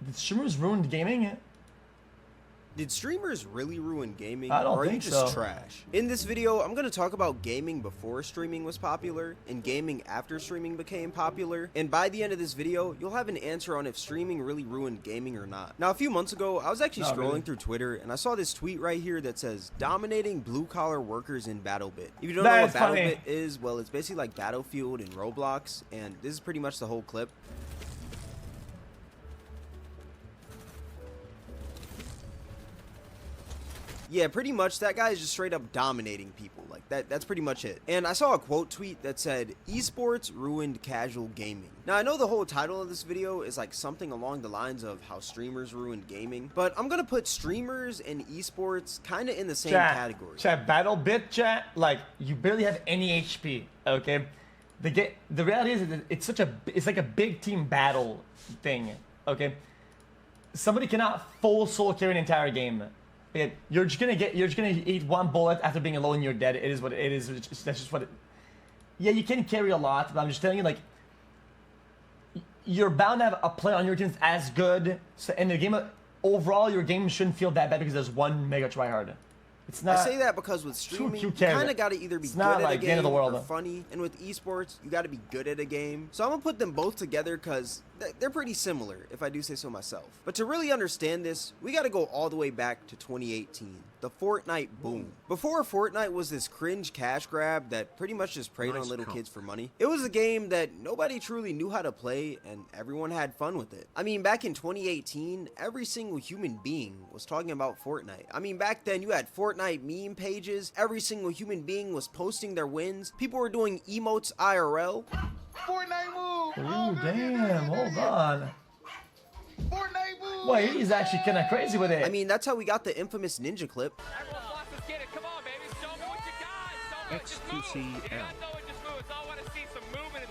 Did streamers ruin gaming? Did streamers really ruin gaming, I don't or are you think just so. trash? In this video, I'm going to talk about gaming before streaming was popular, and gaming after streaming became popular, and by the end of this video, you'll have an answer on if streaming really ruined gaming or not. Now, a few months ago, I was actually scrolling through Twitter, and I saw this tweet right here that says, dominating blue-collar workers in BattleBit. If you don't know what BattleBit is, well, it's basically like Battlefield and Roblox, and this is pretty much the whole clip. Yeah, pretty much that guy is just straight up dominating people. Like that's pretty much it. And I saw a quote tweet that said, esports ruined casual gaming. Now I know the whole title of this video is like something along the lines of how streamers ruined gaming, but I'm gonna put streamers and esports kind of in the same category. Chat, BattleBit chat, like you barely have any HP, okay? The reality is that it's like a big team battle thing, okay? Somebody cannot full solo carry an entire game. You're just gonna eat one bullet after being alone and you're dead. It is what it is. That's just what it. Yeah, you can carry a lot, but I'm just telling you, like, you're bound to have a player on your team that's as good. So in the game, overall, your game shouldn't feel that bad because there's one mega tryhard. It's not. I say that because with streaming, you kind of got to either be good at a game or funny, and with esports, you got to be good at a game. So I'm gonna put them both together because they're pretty similar, if I do say so myself. But to really understand this, we got to go all the way back to 2018, the Fortnite boom. Before Fortnite was this cringe cash grab that pretty much just preyed on little kids for money, it was a game that nobody truly knew how to play and everyone had fun with it. I mean, back in 2018, every single human being was talking about Fortnite. I mean, back then you had Fortnite meme pages, every single human being was posting their wins, people were doing emotes IRL. Fortnite move! Ooh, damn, hold on. Fortnite move! Wait, he's actually kind of crazy with it. I mean, that's how we got the infamous ninja clip. Everyone wants to get it. Come on, baby. Show me what you got. Show me. XQC. Yeah, I know it just moves. I want to see some movement.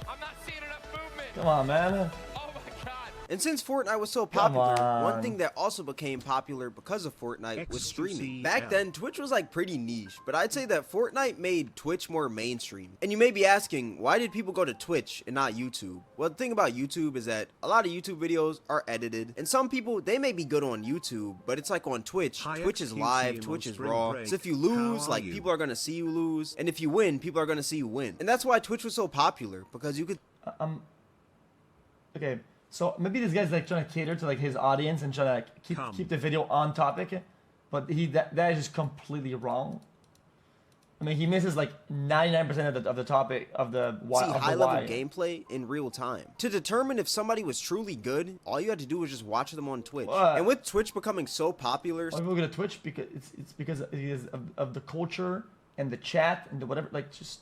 I'm not seeing enough movement. Come on, man. Oh my God. And since Fortnite was so popular, one thing that also became popular because of Fortnite was streaming. Back then, Twitch was like pretty niche, but I'd say that Fortnite made Twitch more mainstream. And you may be asking, why did people go to Twitch and not YouTube? Well, the thing about YouTube is that a lot of YouTube videos are edited, and some people, they may be good on YouTube, but it's like on Twitch. Twitch is live, Twitch is raw. So if you lose, like people are gonna see you lose, and if you win, people are gonna see you win. And that's why Twitch was so popular, because you could... Okay. So maybe this guy's like trying to cater to like his audience and trying to like keep the video on topic, but that is just completely wrong. I mean, he misses like 99% of the topic of the why. See high-level gameplay in real time. To determine if somebody was truly good, all you had to do was just watch them on Twitch. And with Twitch becoming so popular, people go to Twitch because it's because of the culture and the chat and the whatever, like just.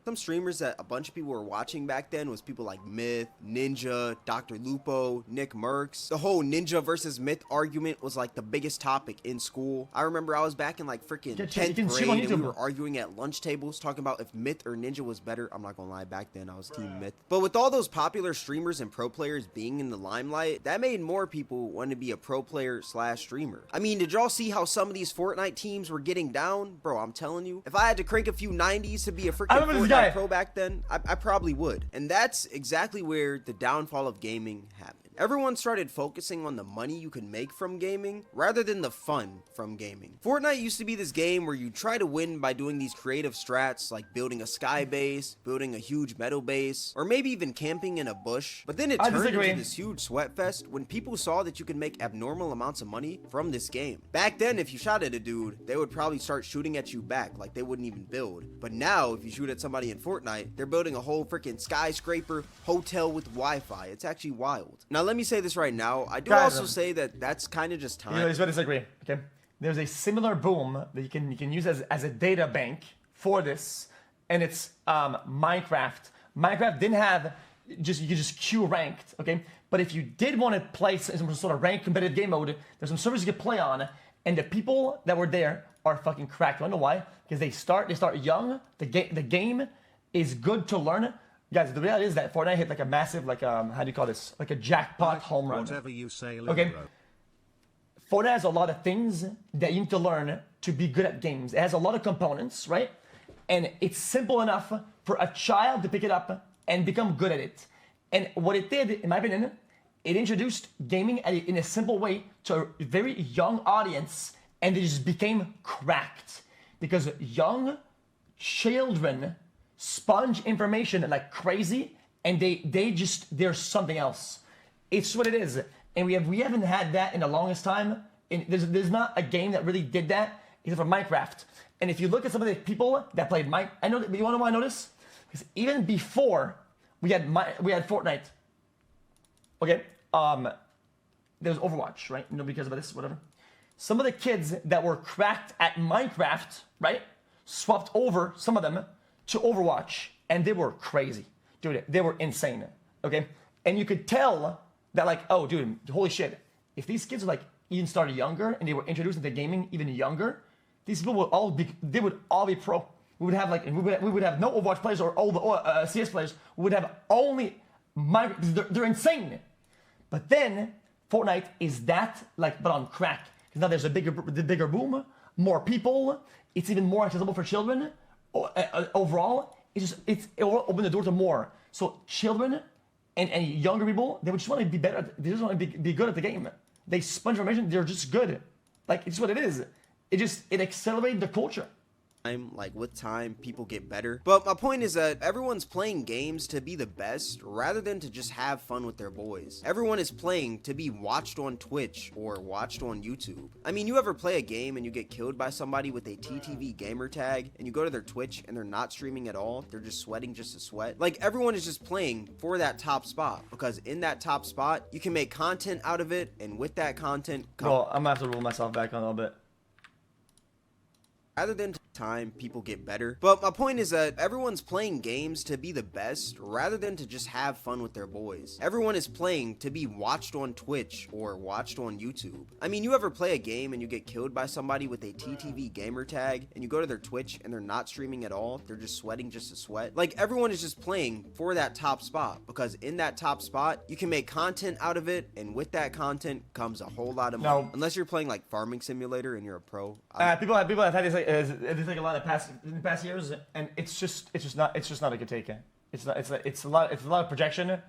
Some streamers that a bunch of people were watching back then was people like Myth, Ninja, Dr. Lupo, Nick Merckx. The whole Ninja versus Myth argument was like the biggest topic in school. I remember I was back in like freaking 10th grade and we were arguing at lunch tables talking about if Myth or Ninja was better. I'm not gonna lie, back then I was team Myth. But with all those popular streamers and pro players being in the limelight, that made more people want to be a pro player / streamer. I mean, did y'all see how some of these Fortnite teams were getting down? Bro, I'm telling you, if I had to crank a few 90s to be a freaking Fortnite pro back then, I probably would. And that's exactly where the downfall of gaming happened. Everyone started focusing on the money you could make from gaming rather than the fun from gaming. Fortnite used to be this game where you try to win by doing these creative strats like building a sky base, building a huge metal base, or maybe even camping in a bush. But then it turned into this huge sweat fest when people saw that you could make abnormal amounts of money from this game. Back then, if you shot at a dude, they would probably start shooting at you back like they wouldn't even build. But now, if you shoot at somebody in Fortnite, they're building a whole freaking skyscraper hotel with Wi-Fi. It's actually wild. Now, let me say this right now. I do also say that that's kind of just time. You know, he's going to disagree. Okay, there's a similar boom that you can use as a data bank for this, and it's Minecraft. Minecraft didn't have you could just queue ranked. Okay, but if you did want to play some sort of ranked competitive game mode, there's some servers you could play on, and the people that were there are fucking cracked. You know why? Because they start young. The game is good to learn. Guys, the reality is that Fortnite hit like a massive, like how do you call this? Like a jackpot home run. Whatever you say, okay. Fortnite has a lot of things that you need to learn to be good at games. It has a lot of components, right? And it's simple enough for a child to pick it up and become good at it. And what it did, in my opinion, it introduced gaming in a simple way to a very young audience, and they just became cracked because young children sponge information like crazy, and they're something else. It's what it is, and we haven't had that in the longest time. And there's not a game that really did that except for Minecraft. And if you look at some of the people that played I know. You want to know why I know this? Because even before we had Fortnite, okay, there was Overwatch, right? Nobody cares about this, whatever. Some of the kids that were cracked at Minecraft, right, swapped over, some of them, to Overwatch, and they were crazy, dude. They were insane, okay? And you could tell that, like, oh, dude, holy shit, if these kids were like even started younger and they were introduced into gaming even younger, these people would all be pro. We would have no Overwatch players or all the CS players. We would have only they're insane. But then Fortnite is that like, but on crack. Because now there's the bigger boom, more people. It's even more accessible for children. Overall, it will open the door to more. So children and younger people, they would just want to be better. They just want to be good at the game. They sponge information. They're just good. Like, it's what it is. It accelerated the culture. Like with time, people get better. But my point is that everyone's playing games to be the best rather than to just have fun with their boys. Everyone is playing to be watched on Twitch or watched on YouTube. I mean, you ever play a game and you get killed by somebody with a TTV gamer tag and you go to their Twitch and they're not streaming at all? They're just sweating just to sweat. Like, everyone is just playing for that top spot, because in that top spot, you can make content out of it, and with that content, well, I'm gonna have to roll myself back on a little bit. Rather than time, people get better. But my point is that everyone's playing games to be the best rather than to just have fun with their boys. Everyone is playing to be watched on Twitch or watched on YouTube. I mean, you ever play a game and you get killed by somebody with a TTV gamer tag and you go to their Twitch and they're not streaming at all? They're just sweating just to sweat. Like, everyone is just playing for that top spot, because in that top spot, you can make content out of it, and with that content comes a whole lot of money. No. Unless you're playing like Farming Simulator and you're a pro. People have had this like a lot in the past years, and it's just not a good take. It's a lot of projection.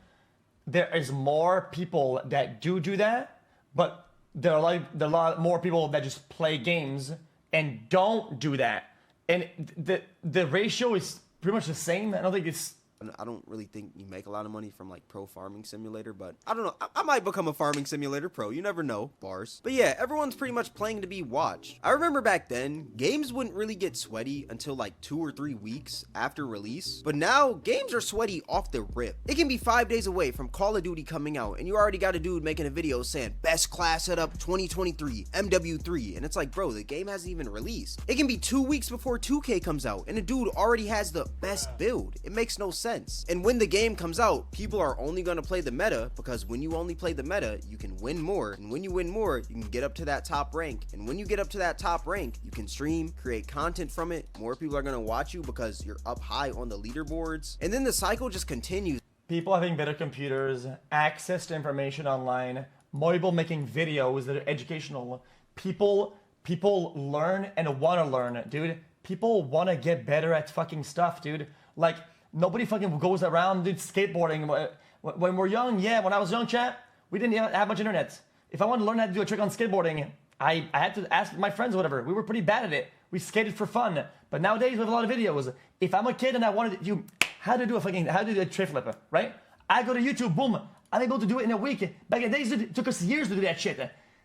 There is more people that do that, but there are a lot more people that just play games and don't do that. And the ratio is pretty much the same. I don't really think you make a lot of money from like pro Farming Simulator, but I don't know. I might become a Farming Simulator pro. You never know. Bars. But yeah, everyone's pretty much playing to be watched. I remember back then, games wouldn't really get sweaty until like 2 or 3 weeks after release. But now, games are sweaty off the rip. It can be 5 days away from Call of Duty coming out, and you already got a dude making a video saying, best class setup 2023, MW3. And it's like, bro, the game hasn't even released. It can be 2 weeks before 2K comes out, and the dude already has the best build. It makes no sense. And when the game comes out, people are only going to play the meta, because when you only play the meta, you can win more. And when you win more, you can get up to that top rank. And when you get up to that top rank, you can stream, create content from it. More people are going to watch you because you're up high on the leaderboards. And then the cycle just continues. People having better computers, access to information online, more people making videos that are educational. People learn and want to learn, dude. People want to get better at fucking stuff, dude. Like, nobody fucking goes around, dude, skateboarding. When we're young, yeah, when I was young, chat, we didn't have much internet. If I wanted to learn how to do a trick on skateboarding, I had to ask my friends or whatever. We were pretty bad at it. We skated for fun. But nowadays, we have a lot of videos. If I'm a kid and I wanted to, how to do a tray flip, right? I go to YouTube, boom, I'm able to do it in a week. Back in the days, it took us years to do that shit.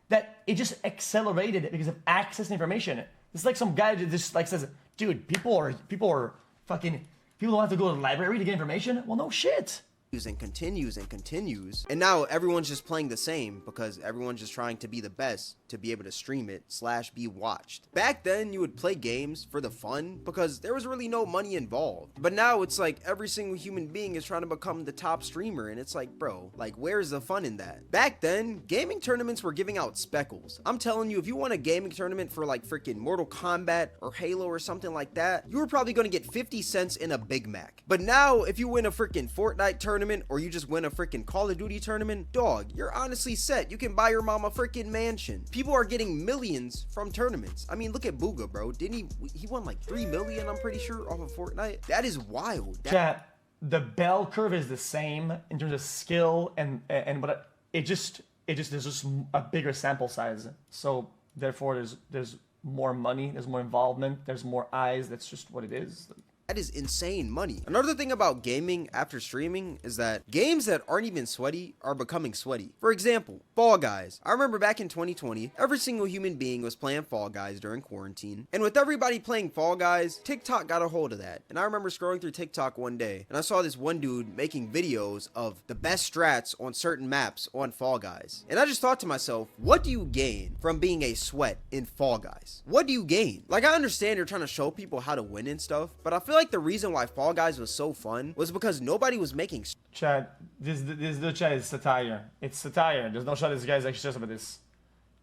That it just accelerated because of access to information. It's like some guy that just like says, dude, people are fucking... People don't have to go to the library to get information? Well, no shit. And continues and continues. And now everyone's just playing the same because everyone's just trying to be the best to be able to stream it / be watched. Back then, you would play games for the fun because there was really no money involved. But now it's like every single human being is trying to become the top streamer, and it's like, bro, like, where's the fun in that? Back then, gaming tournaments were giving out speckles. I'm telling you, if you won a gaming tournament for like freaking Mortal Kombat or Halo or something like that, you were probably going to get 50 cents in a Big Mac. But now, if you win a freaking Fortnite tournament, or you just win a freaking Call of Duty tournament, dog, you're honestly set. You can buy your mom a freaking mansion. People are getting millions from tournaments. I mean, look at Booga, bro. Didn't he won like 3 million, I'm pretty sure, off of Fortnite? That is wild. Chat, the bell curve is the same in terms of skill and what there's just a bigger sample size. So therefore, there's more money, there's more involvement, there's more eyes. That's just what it is. That is insane money. Another thing about gaming after streaming is that games that aren't even sweaty are becoming sweaty. For example, Fall Guys. I remember back in 2020, every single human being was playing Fall Guys during quarantine. And with everybody playing Fall Guys, TikTok got a hold of that. And I remember scrolling through TikTok one day, and I saw this one dude making videos of the best strats on certain maps on Fall Guys. And I just thought to myself, what do you gain from being a sweat in Fall Guys? What do you gain? Like, I understand you're trying to show people how to win and stuff, but I feel like the reason why Fall Guys was so fun was because nobody was making. Chad, this the chat is satire. It's satire. There's no shot this guy's actually serious about this.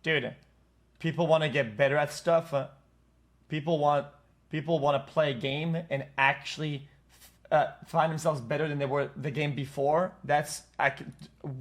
Dude, people want to get better at stuff. People want to play a game and actually find themselves better than they were the game before.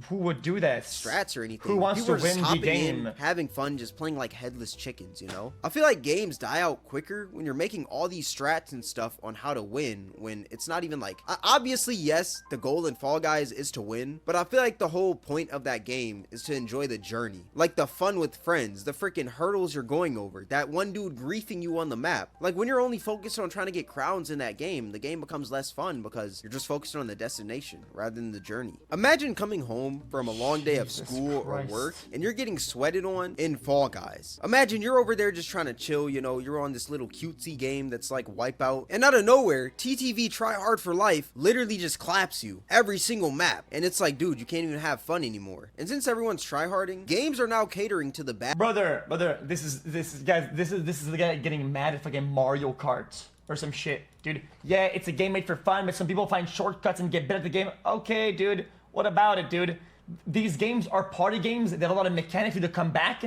Who would do that? Strats or anything. Who wants People to win the game? Having fun, just playing like headless chickens, you know? I feel like games die out quicker when you're making all these strats and stuff on how to win when it's not even like... Obviously, yes, the goal in Fall Guys is to win, but I feel like the whole point of that game is to enjoy the journey. Like the fun with friends, the freaking hurdles you're going over, that one dude griefing you on the map. Like when you're only focused on trying to get crowns in that game, the game becomes less fun because you're just focused on the destination rather than the journey. Imagine coming home from a long day of school or work and you're getting sweated on in Fall Guys. Imagine you're over there just trying to chill, you know, you're on this little cutesy game that's like Wipeout, and out of nowhere, TTV Try Hard for Life literally just claps you every single map, and it's like, dude, you can't even have fun anymore. And since everyone's tryharding, games are now catering to the bad. Brother, this is the guy getting mad at fucking Mario Kart or some shit, dude. Yeah, it's a game made for fun, but some people find shortcuts and get better at the game. Okay, dude, what about it, dude? These games are party games. They have a lot of mechanics to come back.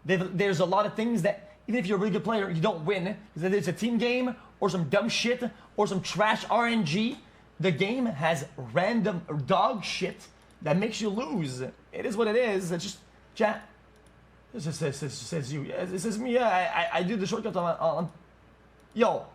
There's a lot of things that, even if you're a really good player, you don't win. Because it's a team game, or some dumb shit, or some trash RNG. The game has random dog shit that makes you lose. It is what it is. It's just, chat. This says you. It says me, yeah, I do the shortcut on yo.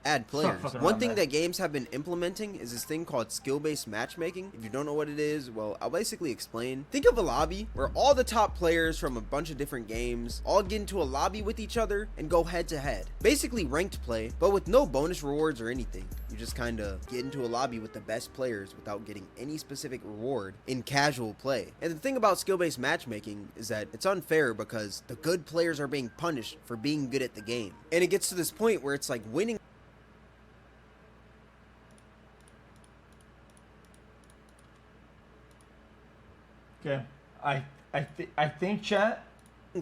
Add players. One thing that games have been implementing is this thing called skill-based matchmaking. If you don't know what it is, well, I'll basically explain. Think of a lobby where all the top players from a bunch of different games all get into a lobby with each other and go head to head. Basically ranked play, but with no bonus rewards or anything. You just kind of get into a lobby with the best players without getting any specific reward in casual play. And the thing about skill-based matchmaking is that it's unfair because the good players are being punished for being good at the game. And it gets to this point where it's like winning. Okay, I think, chat.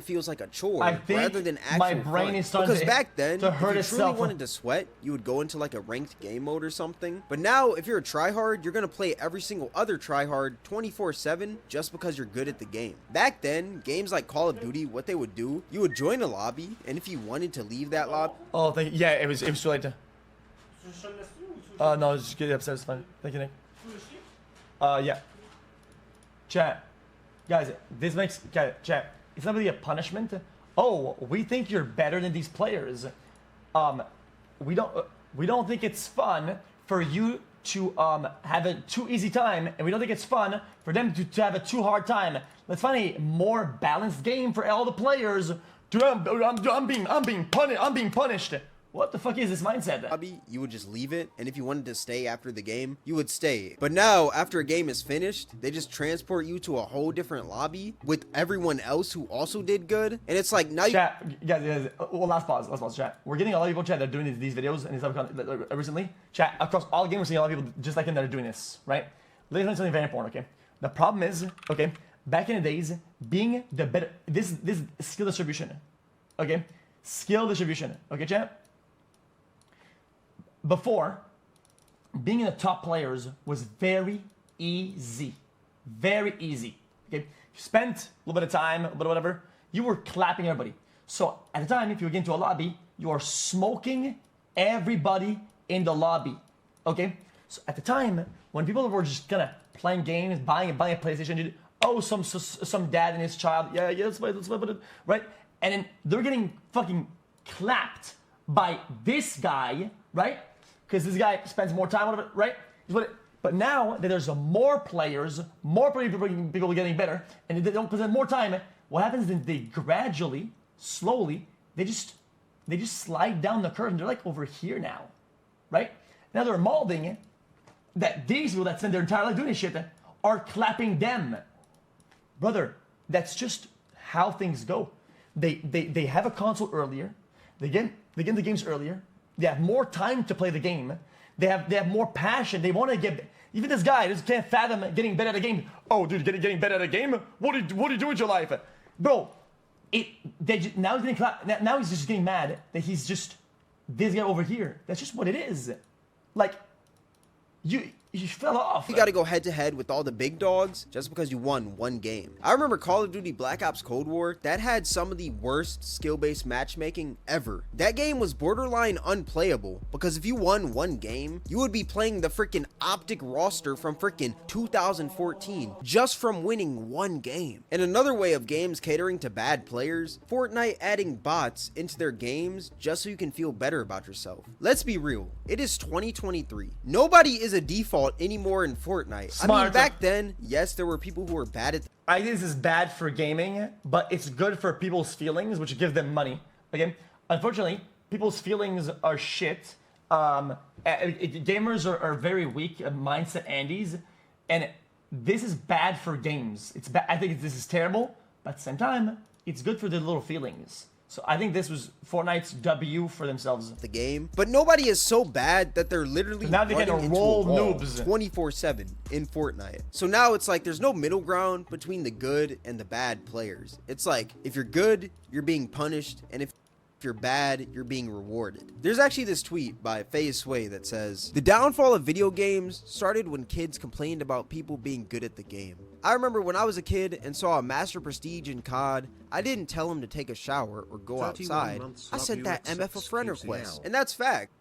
Feels like a chore I think rather than actual my brain fun. is starting because back then, to if hurt you itself. truly wanted to sweat, you would go into like a ranked game mode or something. But now, if you're a tryhard, you're gonna play every single other tryhard 24/7 just because you're good at the game. Back then, games like Call of Duty, what they would do, you would join a lobby, and if you wanted to leave that lobby, Oh, thank you. Yeah, it was too late to. No, just get upstairs. It's fine. Thank you, Nick. Yeah. Chat, guys, this makes chat. It's not really a punishment. Oh, we think you're better than these players. We don't think it's fun for you to have a too easy time, and we don't think it's fun for them to have a too hard time. Let's find a more balanced game for all the players. Dude, I'm being punished. What the fuck is this mindset? lobby, you would just leave it, and if you wanted to stay after the game, you would stay. But now, after a game is finished, they just transport you to a whole different lobby with everyone else who also did good, and it's like now Chat, guys, well, last pause, chat. We're getting a lot of people, chat, that are doing these videos and stuff recently. Chat, across all games, we're seeing a lot of people just like him that are doing this, right? Let me tell you something very important, okay? The problem is, okay, back in the days, being the better, this skill distribution, okay? Skill distribution, okay, chat? Before, being in the top players was very easy. Very easy. Okay? You spent a little bit of time, a little bit of whatever, you were clapping everybody. So at the time, if you get into a lobby, you are smoking everybody in the lobby. Okay? So at the time, when people were just kind of playing games, buying a PlayStation, dude, oh, some dad and his child, yeah, let's play, right? And then they're getting fucking clapped by this guy, right? Because this guy spends more time on it, right? But now that there's more players, people getting better, and they don't present more time, what happens is they gradually, slowly, they just slide down the curve, and they're like over here now, right? Now they're molding that these people that spend their entire life doing this shit are clapping them. Brother, that's just how things go. They have a console earlier. They get the games earlier. They have more time to play the game. They have more passion. They want to get. Even this guy just can't fathom getting better at a game. Oh, dude, getting better at a game? What do you do with your life, bro? Now he's getting clapped. Now he's just getting mad that he's just this guy over here. That's just what it is. Like you fell off. You gotta go head to head with all the big dogs just because you won one game. I remember Call of Duty Black Ops Cold War, that had some of the worst skill-based matchmaking ever. That game was borderline unplayable because if you won one game, you would be playing the freaking Optic roster from freaking 2014 just from winning one game. And another way of games catering to bad players, Fortnite adding bots into their games just so you can feel better about yourself. Let's be real, it is 2023. Nobody is a default anymore in Fortnite. Smart. I mean, back then, yes, there were people who were bad at. I think this is bad for gaming, but it's good for people's feelings, which gives them money. Okay, unfortunately, people's feelings are shit. Gamers are very weak, mindset Andes, and this is bad for games. It's bad. I think this is terrible, but at the same time, it's good for their little feelings. So I think this was Fortnite's W for themselves. The game, but nobody is so bad that they're literally now they get to roll noobs 24/7 in Fortnite. So now it's like there's no middle ground between the good and the bad players. It's like if you're good, you're being punished, and if you're bad, you're being rewarded. There's actually this tweet by FaZe Sway that says, "The downfall of video games started when kids complained about people being good at the game. I remember when I was a kid and saw a Master Prestige in COD, I didn't tell him to take a shower or go outside. I sent that MF a friend request." And that's fact.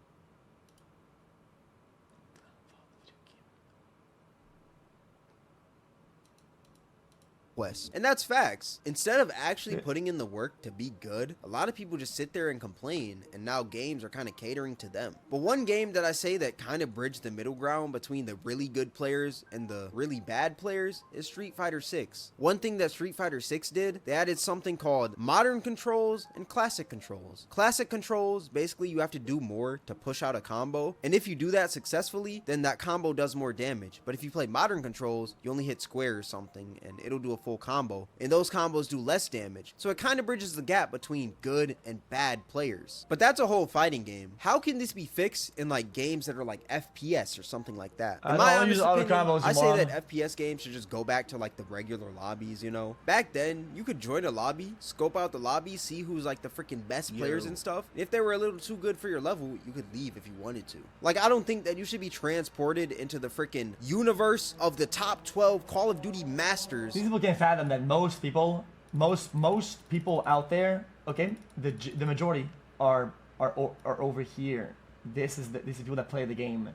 And that's facts. Instead of actually putting in the work to be good, a lot of people just sit there and complain, and now games are kind of catering to them. But one game that I say that kind of bridged the middle ground between the really good players and the really bad players is Street Fighter 6. One thing that Street Fighter 6 did, they added something called modern controls and classic controls. Classic controls, basically you have to do more to push out a combo, and if you do that successfully, then that combo does more damage. But if you play modern controls, you only hit square or something, and it'll do a full combo, and those combos do less damage. So it kind of bridges the gap between good and bad players. But that's a whole fighting game. How can this be fixed in like games that are like FPS or something like that? In my honest opinion, I say that FPS games should just go back to like the regular lobbies, you know? Back then, you could join a lobby, scope out the lobby, see who's like the freaking best players and stuff. If they were a little too good for your level, you could leave if you wanted to. Like, I don't think that you should be transported into the freaking universe of the top 12 Call of Duty masters. These people can't fathom that most people out there, okay, the majority are over here. This is people that play the game.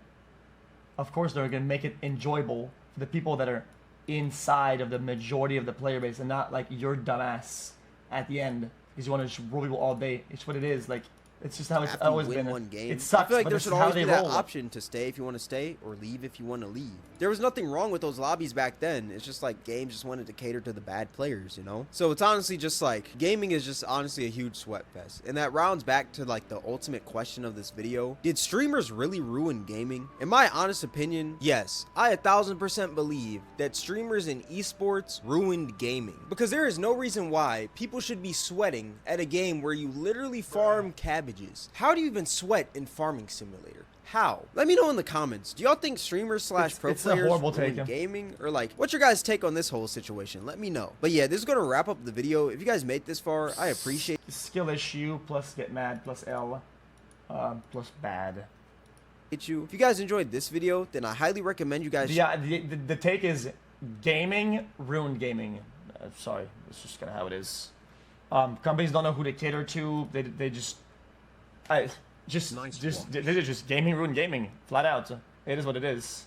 Of course, they're gonna make it enjoyable for the people that are inside of the majority of the player base, and not like your dumbass at the end because you want to just roll people all day. It's what it is. Like, it's just how it's always been. One game. It sucks. I feel like but there should always be that roll. option to stay if you want to stay, or leave if you want to leave. There was nothing wrong with those lobbies back then. It's just like games just wanted to cater to the bad players, you know? So it's honestly just like, gaming is just honestly a huge sweat fest. And that rounds back to like the ultimate question of this video. Did streamers really ruin gaming? In my honest opinion, yes. I 1000% believe that streamers in esports ruined gaming. Because there is no reason why people should be sweating at a game where you literally farm cabbages. How do you even sweat in Farming Simulator? How? Let me know in the comments. Do y'all think streamers slash pro players ruin gaming? Or like, what's your guys' take on this whole situation? Let me know. But yeah, this is going to wrap up the video. If you guys made this far, I appreciate it. Skill issue plus get mad plus L plus bad. If you guys enjoyed this video, then I highly recommend you guys. Yeah, the take is gaming ruined gaming. Sorry, it's just kind of how it is. Companies don't know who to cater to. They just gaming ruined gaming, flat out. It is what it is.